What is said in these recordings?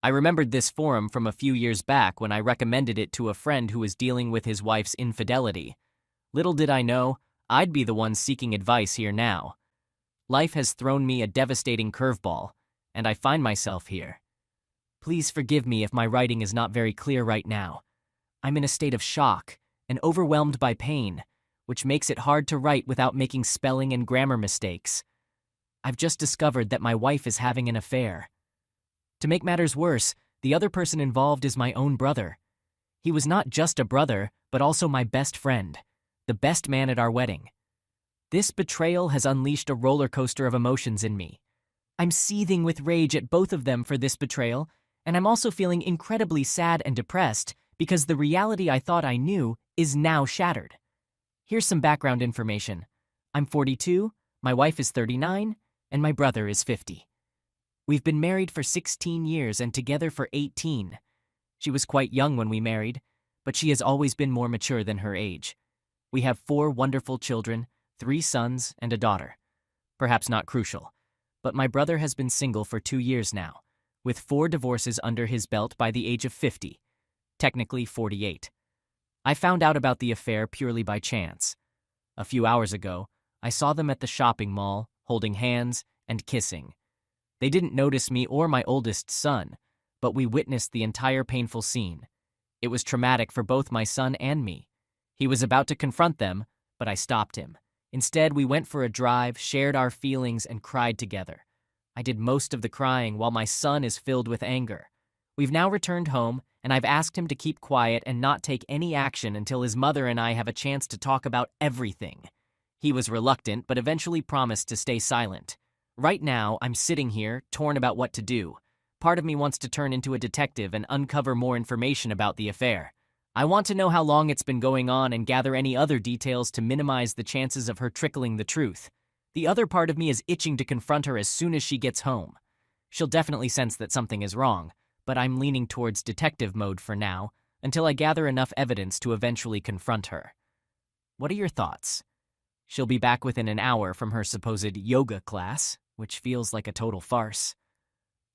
I remembered this forum from a few years back when I recommended it to a friend who was dealing with his wife's infidelity. Little did I know, I'd be the one seeking advice here now. Life has thrown me a devastating curveball, and I find myself here. Please forgive me if my writing is not very clear right now. I'm in a state of shock and overwhelmed by pain, which makes it hard to write without making spelling and grammar mistakes. I've just discovered that my wife is having an affair. To make matters worse, the other person involved is my own brother. He was not just a brother, but also my best friend, the best man at our wedding. This betrayal has unleashed a roller coaster of emotions in me. I'm seething with rage at both of them for this betrayal, and I'm also feeling incredibly sad and depressed because the reality I thought I knew is now shattered. Here's some background information. I'm 42, my wife is 39, and my brother is 50. We've been married for 16 years and together for 18. She was quite young when we married, but she has always been more mature than her age. We have 4 wonderful children, 3 sons and a daughter. Perhaps not crucial, but my brother has been single for 2 years now, with 4 divorces under his belt by the age of 50, technically 48. I found out about the affair purely by chance. A few hours ago, I saw them at the shopping mall, holding hands and kissing. They didn't notice me or my oldest son, but we witnessed the entire painful scene. It was traumatic for both my son and me. He was about to confront them, but I stopped him. Instead, we went for a drive, shared our feelings, and cried together. I did most of the crying while my son is filled with anger. We've now returned home, and I've asked him to keep quiet and not take any action until his mother and I have a chance to talk about everything. He was reluctant, but eventually promised to stay silent. Right now, I'm sitting here, torn about what to do. Part of me wants to turn into a detective and uncover more information about the affair. I want to know how long it's been going on and gather any other details to minimize the chances of her trickling the truth. The other part of me is itching to confront her as soon as she gets home. She'll definitely sense that something is wrong, but I'm leaning towards detective mode for now, until I gather enough evidence to eventually confront her. What are your thoughts? She'll be back within an hour from her supposed yoga class, which feels like a total farce.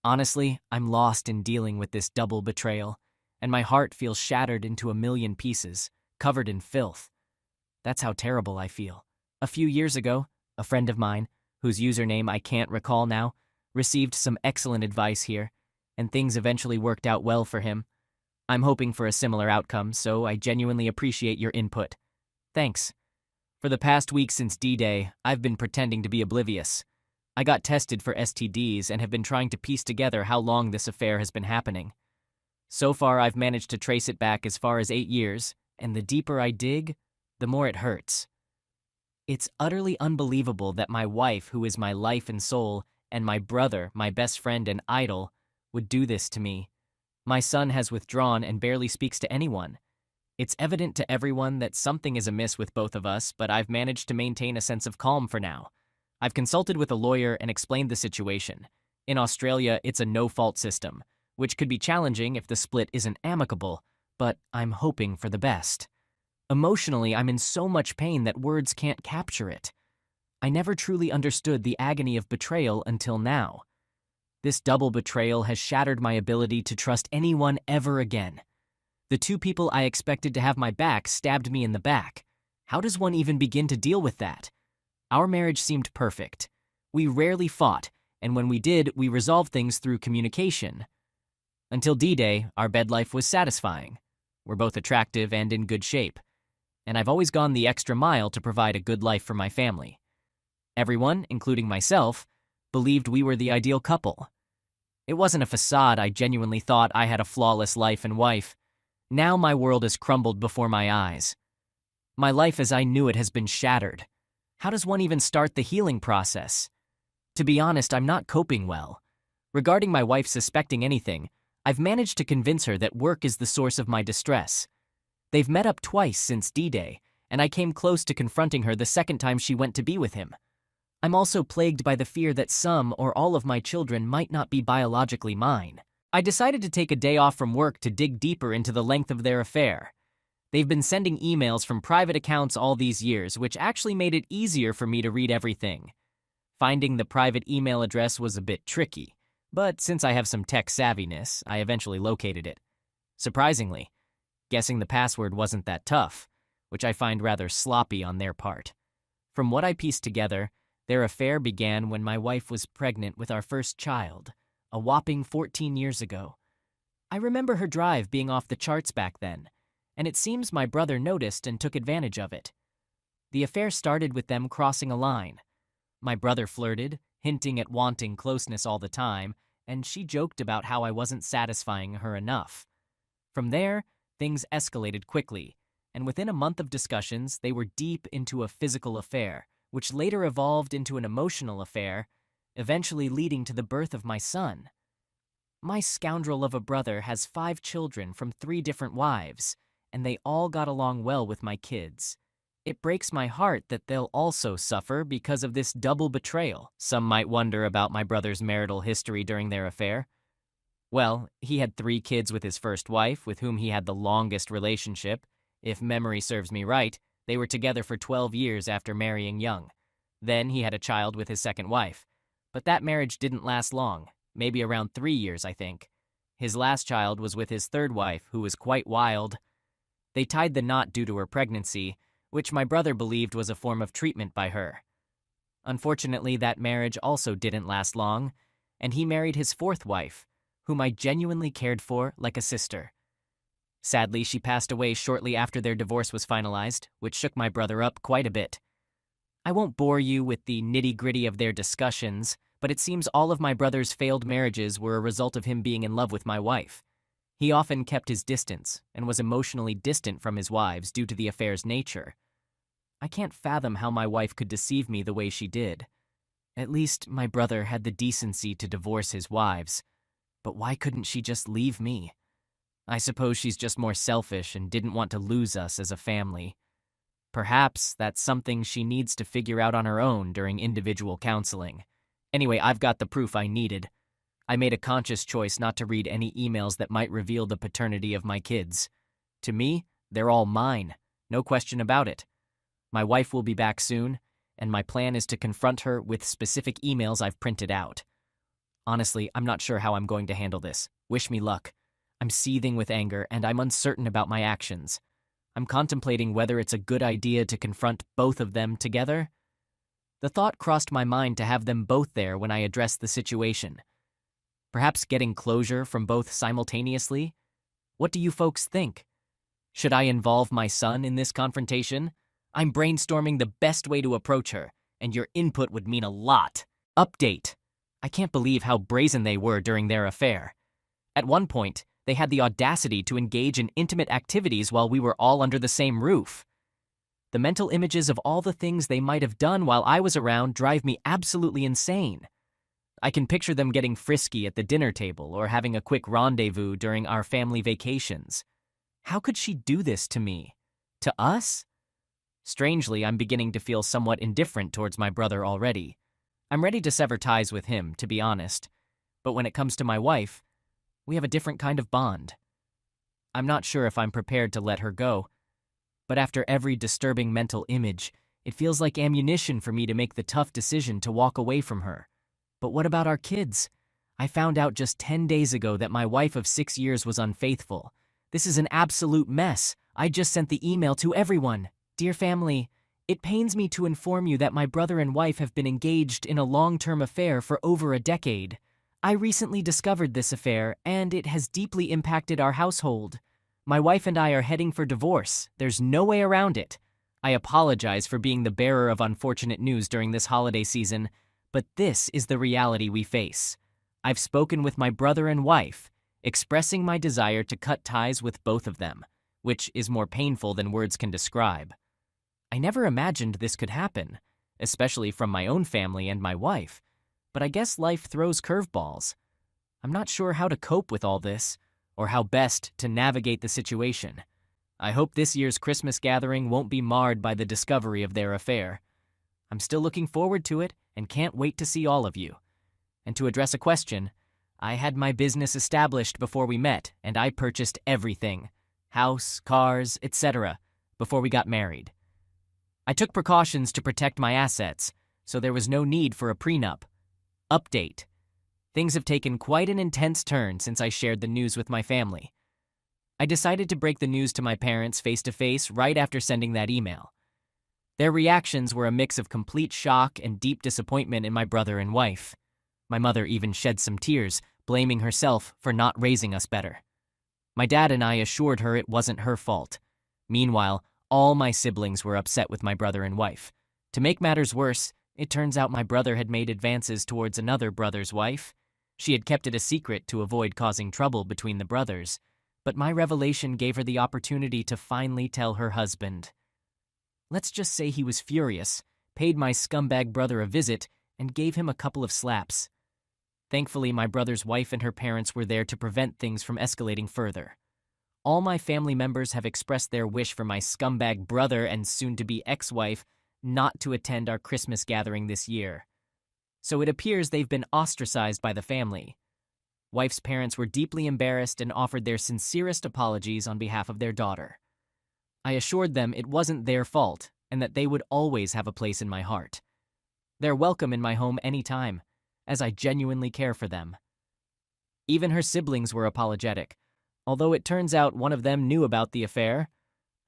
Honestly, I'm lost in dealing with this double betrayal, and my heart feels shattered into a million pieces, covered in filth. That's how terrible I feel. A few years ago, a friend of mine, whose username I can't recall now, received some excellent advice here, and things eventually worked out well for him. I'm hoping for a similar outcome, so I genuinely appreciate your input. Thanks. For the past week since D-Day, I've been pretending to be oblivious. I got tested for STDs and have been trying to piece together how long this affair has been happening. So far, I've managed to trace it back as far as 8 years, and the deeper I dig, the more it hurts. It's utterly unbelievable that my wife, who is my life and soul, and my brother, my best friend and idol, would do this to me. My son has withdrawn and barely speaks to anyone. It's evident to everyone that something is amiss with both of us, but I've managed to maintain a sense of calm for now. I've consulted with a lawyer and explained the situation. In Australia, it's a no-fault system, which could be challenging if the split isn't amicable, but I'm hoping for the best. Emotionally, I'm in so much pain that words can't capture it. I never truly understood the agony of betrayal until now. This double betrayal has shattered my ability to trust anyone ever again. The 2 people I expected to have my back stabbed me in the back. How does one even begin to deal with that? Our marriage seemed perfect. We rarely fought, and when we did, we resolved things through communication. Until D-Day, our bed life was satisfying. We're both attractive and in good shape, and I've always gone the extra mile to provide a good life for my family. Everyone, including myself, believed we were the ideal couple. It wasn't a facade. I genuinely thought I had a flawless life and wife. Now my world has crumbled before my eyes. My life as I knew it has been shattered. How does one even start the healing process? To be honest, I'm not coping well. Regarding my wife suspecting anything, I've managed to convince her that work is the source of my distress. They've met up twice since D-Day, and I came close to confronting her the second time she went to be with him. I'm also plagued by the fear that some or all of my children might not be biologically mine. I decided to take a day off from work to dig deeper into the length of their affair. They've been sending emails from private accounts all these years, which actually made it easier for me to read everything. Finding the private email address was a bit tricky, But since I have some tech savviness, I eventually located it. Surprisingly, guessing the password wasn't that tough, which I find rather sloppy on their part. From what I pieced together, their affair began when my wife was pregnant with our first child, a whopping 14 years ago. I remember her drive being off the charts back then, and it seems my brother noticed and took advantage of it. The affair started with them crossing a line. My brother flirted, hinting at wanting closeness all the time, and she joked about how I wasn't satisfying her enough. From there, things escalated quickly, and within a month of discussions, they were deep into a physical affair, which later evolved into an emotional affair, eventually leading to the birth of my son. My scoundrel of a brother has 5 children from 3 different wives, and they all got along well with my kids. It breaks my heart that they'll also suffer because of this double betrayal. Some might wonder about my brother's marital history during their affair. Well, he had 3 kids with his first wife, with whom he had the longest relationship. If memory serves me right, they were together for 12 years after marrying young. Then he had a child with his second wife. But that marriage didn't last long, maybe around 3 years, I think. His last child was with his third wife, who was quite wild. They tied the knot due to her pregnancy, which my brother believed was a form of treatment by her. Unfortunately, that marriage also didn't last long, and he married his fourth wife, whom I genuinely cared for like a sister. Sadly, she passed away shortly after their divorce was finalized, which shook my brother up quite a bit. I won't bore you with the nitty-gritty of their discussions, but it seems all of my brother's failed marriages were a result of him being in love with my wife. He often kept his distance and was emotionally distant from his wives due to the affair's nature. I can't fathom how my wife could deceive me the way she did. At least my brother had the decency to divorce his wives, but why couldn't she just leave me? I suppose she's just more selfish and didn't want to lose us as a family. Perhaps that's something she needs to figure out on her own during individual counseling. Anyway, I've got the proof I needed. I made a conscious choice not to read any emails that might reveal the paternity of my kids. To me, they're all mine, no question about it. My wife will be back soon, and my plan is to confront her with specific emails I've printed out. Honestly, I'm not sure how I'm going to handle this. Wish me luck. I'm seething with anger, and I'm uncertain about my actions. I'm contemplating whether it's a good idea to confront both of them together. The thought crossed my mind to have them both there when I addressed the situation. Perhaps getting closure from both simultaneously? What do you folks think? Should I involve my son in this confrontation? I'm brainstorming the best way to approach her, and your input would mean a lot. Update. I can't believe how brazen they were during their affair. At one point, they had the audacity to engage in intimate activities while we were all under the same roof. The mental images of all the things they might have done while I was around drive me absolutely insane. I can picture them getting frisky at the dinner table or having a quick rendezvous during our family vacations. How could she do this to me? To us? Strangely, I'm beginning to feel somewhat indifferent towards my brother already. I'm ready to sever ties with him, to be honest. But when it comes to my wife, we have a different kind of bond. I'm not sure if I'm prepared to let her go. But after every disturbing mental image, it feels like ammunition for me to make the tough decision to walk away from her. But what about our kids? I found out just 10 days ago that my wife of 6 years was unfaithful. This is an absolute mess. I just sent the email to everyone. Dear family, it pains me to inform you that my brother and wife have been engaged in a long-term affair for over a decade. I recently discovered this affair, and it has deeply impacted our household. My wife and I are heading for divorce. There's no way around it. I apologize for being the bearer of unfortunate news during this holiday season, but this is the reality we face. I've spoken with my brother and wife, expressing my desire to cut ties with both of them, which is more painful than words can describe. I never imagined this could happen, especially from my own family and my wife, but I guess life throws curveballs. I'm not sure how to cope with all this, or how best to navigate the situation. I hope this year's Christmas gathering won't be marred by the discovery of their affair. I'm still looking forward to it and can't wait to see all of you. And to address a question, I had my business established before we met, and I purchased everything, house, cars, etc., before we got married. I took precautions to protect my assets, so there was no need for a prenup. Update. Things have taken quite an intense turn since I shared the news with my family. I decided to break the news to my parents face to face right after sending that email. Their reactions were a mix of complete shock and deep disappointment in my brother and wife. My mother even shed some tears, blaming herself for not raising us better. My dad and I assured her it wasn't her fault. Meanwhile, all my siblings were upset with my brother and wife. To make matters worse, it turns out my brother had made advances towards another brother's wife. She had kept it a secret to avoid causing trouble between the brothers, but my revelation gave her the opportunity to finally tell her husband. Let's just say he was furious, paid my scumbag brother a visit, and gave him a couple of slaps. Thankfully, my brother's wife and her parents were there to prevent things from escalating further. All my family members have expressed their wish for my scumbag brother and soon-to-be ex-wife not to attend our Christmas gathering this year. So it appears they've been ostracized by the family. Wife's parents were deeply embarrassed and offered their sincerest apologies on behalf of their daughter. I assured them it wasn't their fault and that they would always have a place in my heart. They're welcome in my home anytime, as I genuinely care for them. Even her siblings were apologetic. Although it turns out one of them knew about the affair,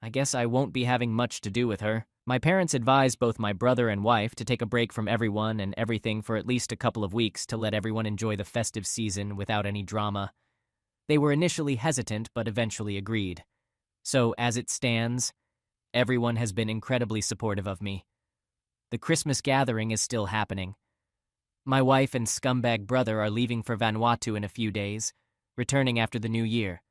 I guess I won't be having much to do with her. My parents advised both my brother and wife to take a break from everyone and everything for at least a couple of weeks to let everyone enjoy the festive season without any drama. They were initially hesitant, but eventually agreed. So, as it stands, everyone has been incredibly supportive of me. The Christmas gathering is still happening. My wife and scumbag brother are leaving for Vanuatu in a few days, returning after the new year.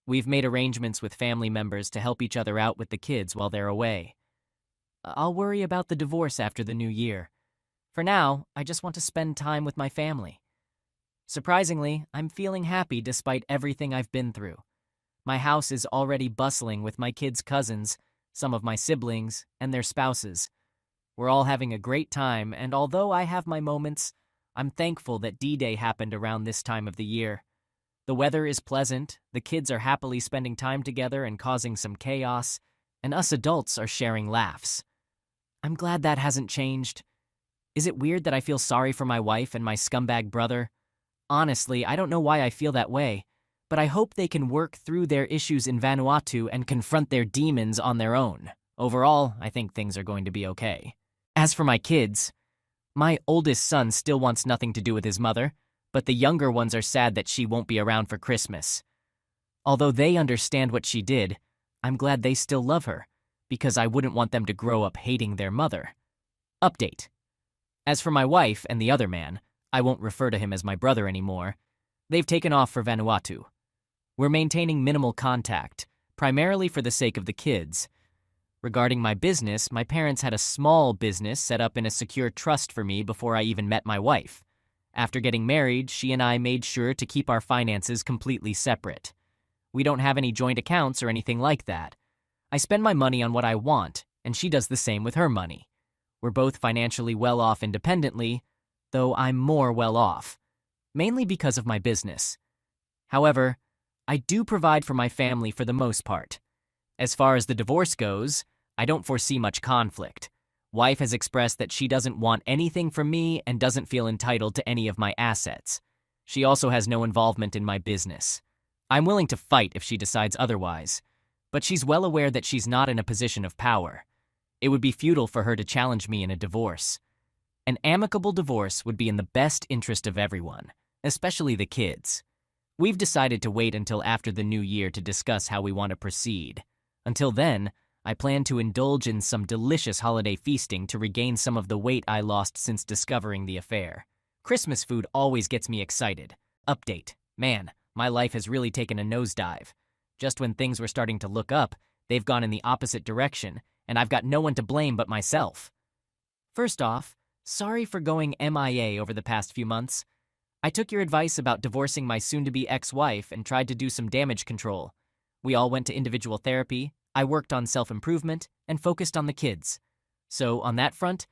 We've made arrangements with family members to help each other out with the kids while they're away. I'll worry about the divorce after the new year. For now, I just want to spend time with my family. Surprisingly, I'm feeling happy despite everything I've been through. My house is already bustling with my kids' cousins, some of my siblings, and their spouses. We're all having a great time, and although I have my moments, I'm thankful that D-Day happened around this time of the year. The weather is pleasant, the kids are happily spending time together and causing some chaos, and us adults are sharing laughs. I'm glad that hasn't changed. Is it weird that I feel sorry for my wife and my scumbag brother? Honestly, I don't know why I feel that way, but I hope they can work through their issues in Vanuatu and confront their demons on their own. Overall, I think things are going to be okay. As for my kids, my oldest son still wants nothing to do with his mother, but the younger ones are sad that she won't be around for Christmas. Although they understand what she did, I'm glad they still love her, because I wouldn't want them to grow up hating their mother. Update. As for my wife and the other man, I won't refer to him as my brother anymore. They've taken off for Vanuatu. We're maintaining minimal contact, primarily for the sake of the kids. Regarding my business, my parents had a small business set up in a secure trust for me before I even met my wife. After getting married, she and I made sure to keep our finances completely separate. We don't have any joint accounts or anything like that. I spend my money on what I want, and she does the same with her money. We're both financially well off independently, though I'm more well off, mainly because of my business. However, I do provide for my family for the most part. As far as the divorce goes, I don't foresee much conflict. Wife has expressed that she doesn't want anything from me and doesn't feel entitled to any of my assets. She also has no involvement in my business. I'm willing to fight if she decides otherwise, but she's well aware that she's not in a position of power. It would be futile for her to challenge me in a divorce. An amicable divorce would be in the best interest of everyone, especially the kids. We've decided to wait until after the new year to discuss how we want to proceed. Until then, I plan to indulge in some delicious holiday feasting to regain some of the weight I lost since discovering the affair. Christmas food always gets me excited. Update. Man, my life has really taken a nosedive. Just when things were starting to look up, they've gone in the opposite direction, and I've got no one to blame but myself. First off, sorry for going MIA over the past few months. I took your advice about divorcing my soon-to-be ex-wife and tried to do some damage control. We all went to individual therapy, I worked on self-improvement, and focused on the kids. So, on that front,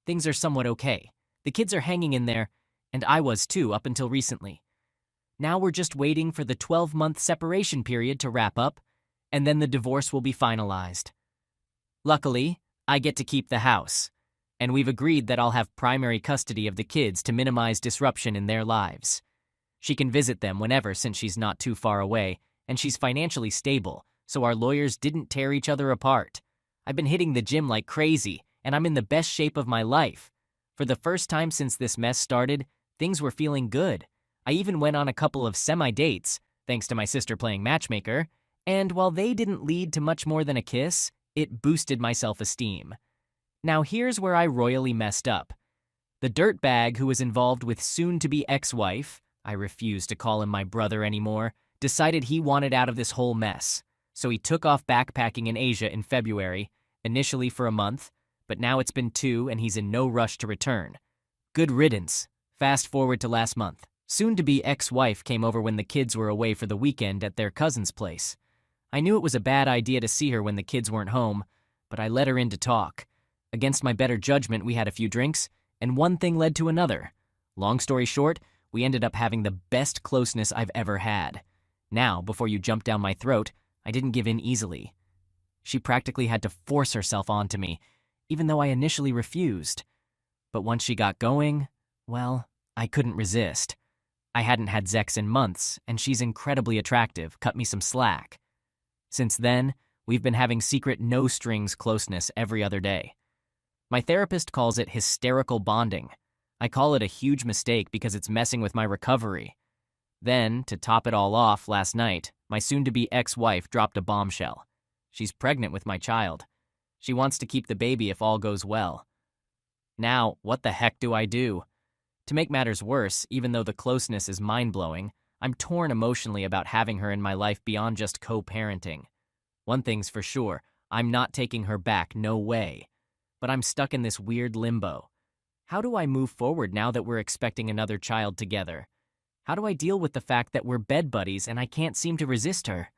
things are somewhat okay. The kids are hanging in there, and I was too up until recently. Now we're just waiting for the 12-month separation period to wrap up, and then the divorce will be finalized. Luckily, I get to keep the house, and we've agreed that I'll have primary custody of the kids to minimize disruption in their lives. She can visit them whenever since she's not too far away, and she's financially stable, so our lawyers didn't tear each other apart. I've been hitting the gym like crazy, and I'm in the best shape of my life. For the first time since this mess started, things were feeling good. I even went on a couple of semi-dates, thanks to my sister playing matchmaker, and while they didn't lead to much more than a kiss, it boosted my self-esteem. Now here's where I royally messed up. The dirtbag who was involved with soon-to-be ex-wife, I refuse to call him my brother anymore, decided he wanted out of this whole mess. So he took off backpacking in Asia in February, initially for a month, but now it's been 2 and he's in no rush to return. Good riddance. Fast forward to last month. Soon-to-be ex-wife came over when the kids were away for the weekend at their cousin's place. I knew it was a bad idea to see her when the kids weren't home, but I let her in to talk. Against my better judgment, we had a few drinks, and one thing led to another. Long story short, we ended up having the best closeness I've ever had. Now, before you jump down my throat, I didn't give in easily. She practically had to force herself onto me, even though I initially refused. But once she got going, well, I couldn't resist. I hadn't had sex in months, and she's incredibly attractive, cut me some slack. Since then, we've been having secret no-strings closeness every other day. My therapist calls it hysterical bonding. I call it a huge mistake because it's messing with my recovery. Then, to top it all off, last night, my soon-to-be ex-wife dropped a bombshell. She's pregnant with my child. She wants to keep the baby if all goes well. Now, what the heck do I do? To make matters worse, even though the closeness is mind-blowing, I'm torn emotionally about having her in my life beyond just co-parenting. One thing's for sure, I'm not taking her back, no way. But I'm stuck in this weird limbo. How do I move forward now that we're expecting another child together? How do I deal with the fact that we're bed buddies and I can't seem to resist her?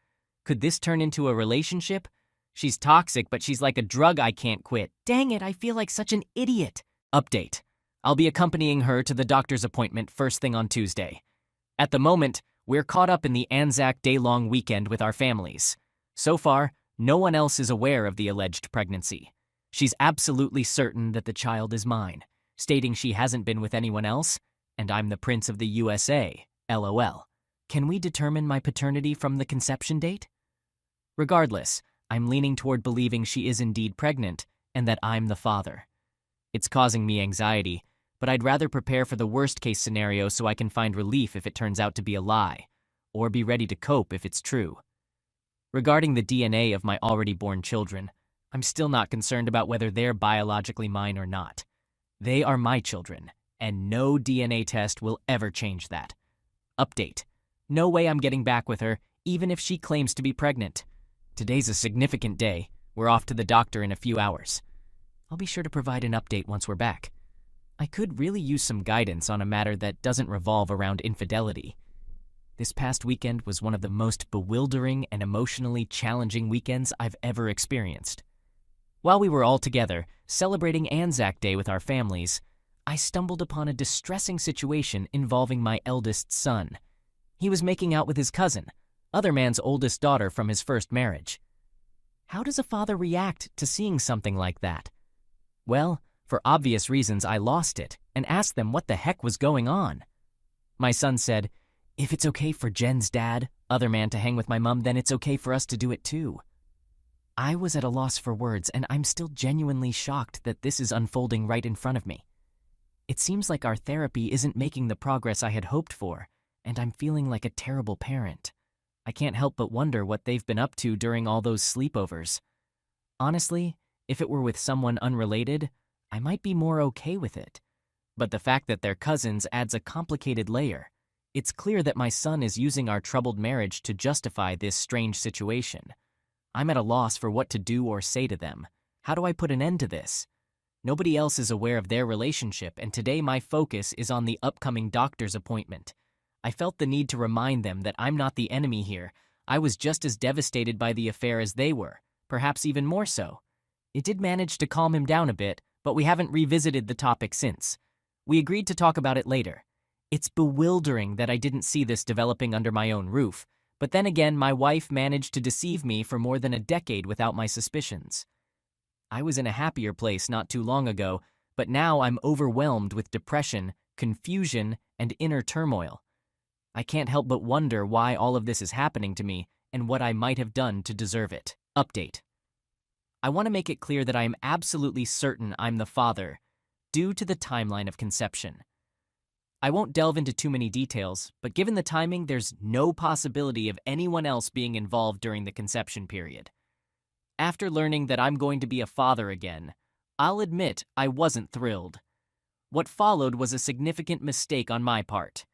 Could this turn into a relationship? She's toxic, but she's like a drug I can't quit. Dang it, I feel like such an idiot. Update. I'll be accompanying her to the doctor's appointment first thing on Tuesday. At the moment, we're caught up in the Anzac day-long weekend with our families. So far, no one else is aware of the alleged pregnancy. She's absolutely certain that the child is mine, stating she hasn't been with anyone else, and I'm the Prince of the USA, LOL. Can we determine my paternity from the conception date? Regardless, I'm leaning toward believing she is indeed pregnant, and that I'm the father. It's causing me anxiety, but I'd rather prepare for the worst-case scenario so I can find relief if it turns out to be a lie, or be ready to cope if it's true. Regarding the DNA of my already born children, I'm still not concerned about whether they're biologically mine or not. They are my children, and no DNA test will ever change that. Update. No way I'm getting back with her, even if she claims to be pregnant. Today's a significant day. We're off to the doctor in a few hours. I'll be sure to provide an update once we're back. I could really use some guidance on a matter that doesn't revolve around infidelity. This past weekend was one of the most bewildering and emotionally challenging weekends I've ever experienced. While we were all together, celebrating Anzac Day with our families, I stumbled upon a distressing situation involving my eldest son. He was making out with his cousin, other man's oldest daughter from his first marriage. How does a father react to seeing something like that? Well, for obvious reasons, I lost it and asked them what the heck was going on. My son said, "If it's okay for Jen's dad, other man, to hang with my mom, then it's okay for us to do it too." I was at a loss for words, and I'm still genuinely shocked that this is unfolding right in front of me. It seems like our therapy isn't making the progress I had hoped for, and I'm feeling like a terrible parent. I can't help but wonder what they've been up to during all those sleepovers. Honestly, if it were with someone unrelated, I might be more okay with it. But the fact that they're cousins adds a complicated layer. It's clear that my son is using our troubled marriage to justify this strange situation. I'm at a loss for what to do or say to them. How do I put an end to this? Nobody else is aware of their relationship, and today my focus is on the upcoming doctor's appointment. I felt the need to remind them that I'm not the enemy here. I was just as devastated by the affair as they were, perhaps even more so. It did manage to calm him down a bit, but we haven't revisited the topic since. We agreed to talk about it later. It's bewildering that I didn't see this developing under my own roof, but then again, my wife managed to deceive me for more than a decade without my suspicions. I was in a happier place not too long ago, but now I'm overwhelmed with depression, confusion, and inner turmoil. I can't help but wonder why all of this is happening to me and what I might have done to deserve it. Update. I want to make it clear that I am absolutely certain I'm the father, due to the timeline of conception. I won't delve into too many details, but given the timing, there's no possibility of anyone else being involved during the conception period. After learning that I'm going to be a father again, I'll admit I wasn't thrilled. What followed was a significant mistake on my part.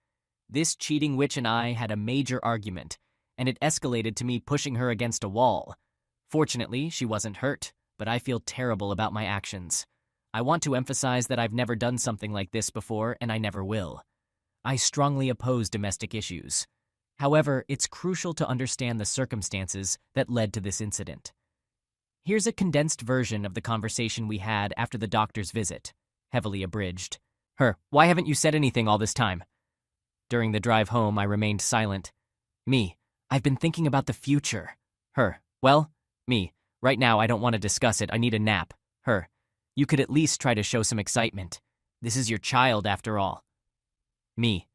This cheating witch and I had a major argument, and it escalated to me pushing her against a wall. Fortunately, she wasn't hurt, but I feel terrible about my actions. I want to emphasize that I've never done something like this before, and I never will. I strongly oppose domestic issues. However, it's crucial to understand the circumstances that led to this incident. Here's a condensed version of the conversation we had after the doctor's visit, heavily abridged. Her, why haven't you said anything all this time? During the drive home, I remained silent. Me, I've been thinking about the future. Her, well, me, right now I don't want to discuss it, I need a nap. Her, you could at least try to show some excitement. This is your child, after all. Me,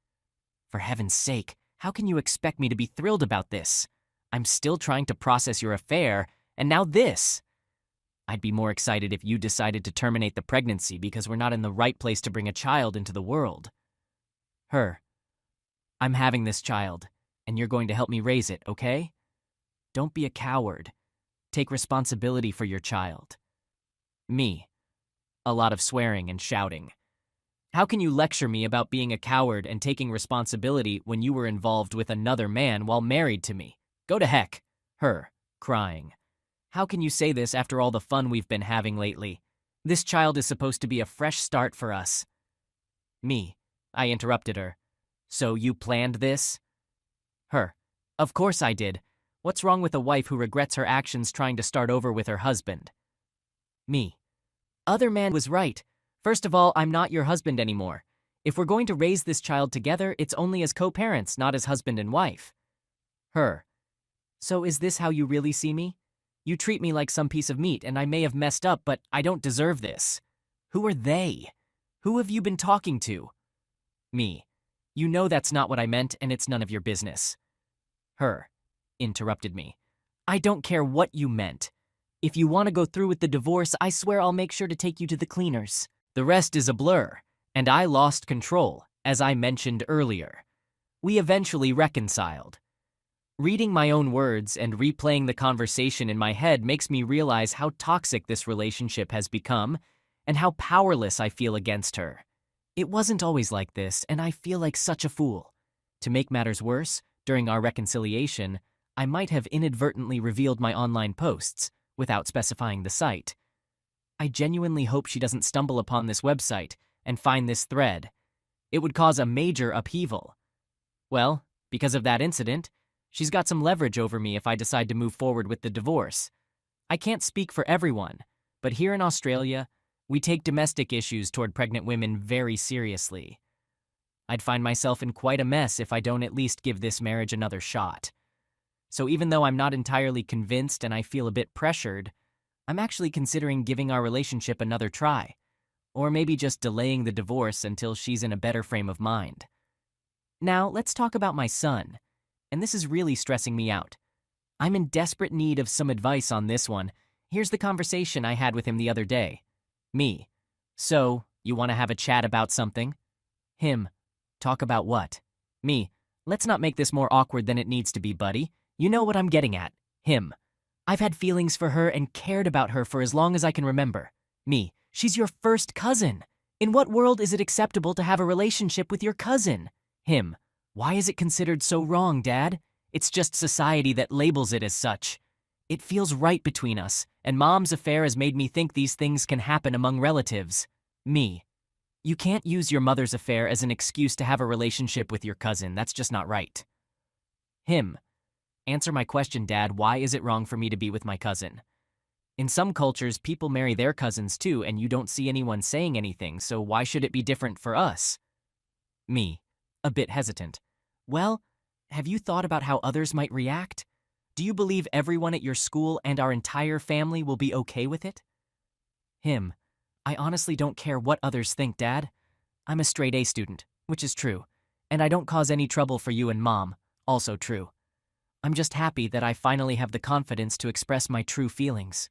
for heaven's sake, how can you expect me to be thrilled about this? I'm still trying to process your affair, and now this. I'd be more excited if you decided to terminate the pregnancy because we're not in the right place to bring a child into the world. Her, I'm having this child, and you're going to help me raise it, okay? Don't be a coward. Take responsibility for your child. Me, a lot of swearing and shouting. How can you lecture me about being a coward and taking responsibility when you were involved with another man while married to me? Go to heck. Her, crying. How can you say this after all the fun we've been having lately? This child is supposed to be a fresh start for us. Me, I interrupted her. So you planned this? Her, of course I did. What's wrong with a wife who regrets her actions trying to start over with her husband? Me, other man was right. First of all, I'm not your husband anymore. If we're going to raise this child together, it's only as co-parents, not as husband and wife. Her, so is this how you really see me? You treat me like some piece of meat, and I may have messed up, but I don't deserve this. Who are they? Who have you been talking to? Me, you know that's not what I meant, and it's none of your business. Her, interrupted me. I don't care what you meant. If you want to go through with the divorce, I swear I'll make sure to take you to the cleaners. The rest is a blur, and I lost control, as I mentioned earlier. We eventually reconciled. Reading my own words and replaying the conversation in my head makes me realize how toxic this relationship has become and how powerless I feel against her. It wasn't always like this, and I feel like such a fool. To make matters worse, during our reconciliation, I might have inadvertently revealed my online posts, without specifying the site. I genuinely hope she doesn't stumble upon this website and find this thread. It would cause a major upheaval. Well, because of that incident, she's got some leverage over me if I decide to move forward with the divorce. I can't speak for everyone, but here in Australia, we take domestic issues toward pregnant women very seriously. I'd find myself in quite a mess if I don't at least give this marriage another shot. So even though I'm not entirely convinced and I feel a bit pressured, I'm actually considering giving our relationship another try, or maybe just delaying the divorce until she's in a better frame of mind. Now, let's talk about my son, and this is really stressing me out. I'm in desperate need of some advice on this one. Here's the conversation I had with him the other day. Me, so, you want to have a chat about something? Him, talk about what? Me, let's not make this more awkward than it needs to be, buddy. You know what I'm getting at. Him, I've had feelings for her and cared about her for as long as I can remember. Me, she's your first cousin. In what world is it acceptable to have a relationship with your cousin? Him, why is it considered so wrong, Dad? It's just society that labels it as such. It feels right between us, and Mom's affair has made me think these things can happen among relatives. Me, you can't use your mother's affair as an excuse to have a relationship with your cousin. That's just not right. Him, answer my question, Dad. Why is it wrong for me to be with my cousin? In some cultures, people marry their cousins too, and you don't see anyone saying anything, so why should it be different for us? Me, a bit hesitant. Well, have you thought about how others might react? Do you believe everyone at your school and our entire family will be okay with it? Him, I honestly don't care what others think, Dad. I'm a straight A student, which is true. And I don't cause any trouble for you and Mom, also true. I'm just happy that I finally have the confidence to express my true feelings.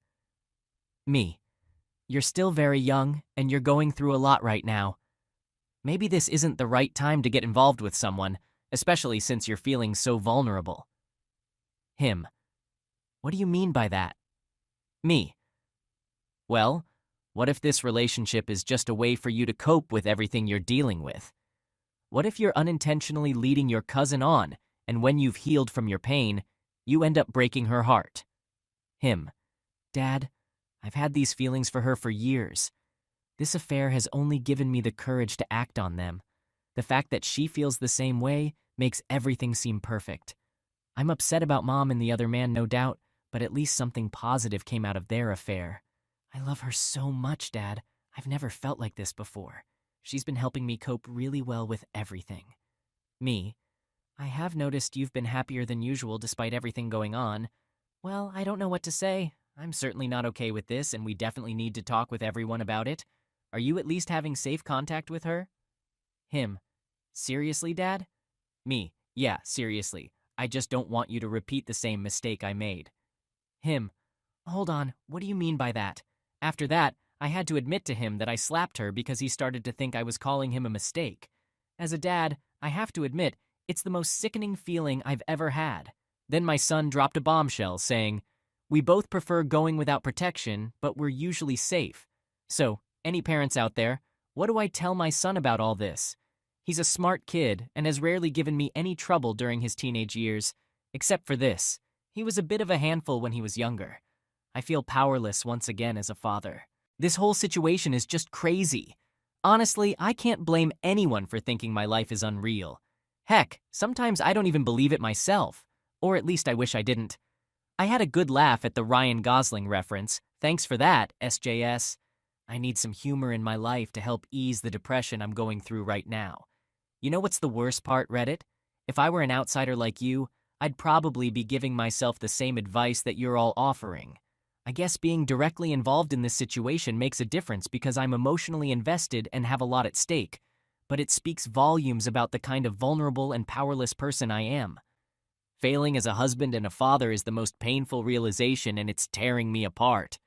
Me. You're still very young, and you're going through a lot right now. Maybe this isn't the right time to get involved with someone, especially since you're feeling so vulnerable. Him. What do you mean by that? Me. Well, what if this relationship is just a way for you to cope with everything you're dealing with? What if you're unintentionally leading your cousin on, and when you've healed from your pain, you end up breaking her heart? Him. Dad, I've had these feelings for her for years. This affair has only given me the courage to act on them. The fact that she feels the same way makes everything seem perfect. I'm upset about Mom and the other man, no doubt, but at least something positive came out of their affair. I love her so much, Dad. I've never felt like this before. She's been helping me cope really well with everything. Me. I have noticed you've been happier than usual despite everything going on. Well, I don't know what to say. I'm certainly not okay with this, and we definitely need to talk with everyone about it. Are you at least having safe contact with her? Him. Seriously, Dad? Me. Yeah, seriously. I just don't want you to repeat the same mistake I made. Him. Hold on, what do you mean by that? After that, I had to admit to him that I slapped her because he started to think I was calling him a mistake. As a dad, I have to admit, it's the most sickening feeling I've ever had. Then my son dropped a bombshell saying, "We both prefer going without protection, but we're usually safe." So, any parents out there, what do I tell my son about all this? He's a smart kid and has rarely given me any trouble during his teenage years, except for this. He was a bit of a handful when he was younger. I feel powerless once again as a father. This whole situation is just crazy. Honestly, I can't blame anyone for thinking my life is unreal. Heck, sometimes I don't even believe it myself. Or at least I wish I didn't. I had a good laugh at the Ryan Gosling reference. Thanks for that, SJS. I need some humor in my life to help ease the depression I'm going through right now. You know what's the worst part, Reddit? If I were an outsider like you, I'd probably be giving myself the same advice that you're all offering. I guess being directly involved in this situation makes a difference because I'm emotionally invested and have a lot at stake, but it speaks volumes about the kind of vulnerable and powerless person I am. Failing as a husband and a father is the most painful realization, and it's tearing me apart.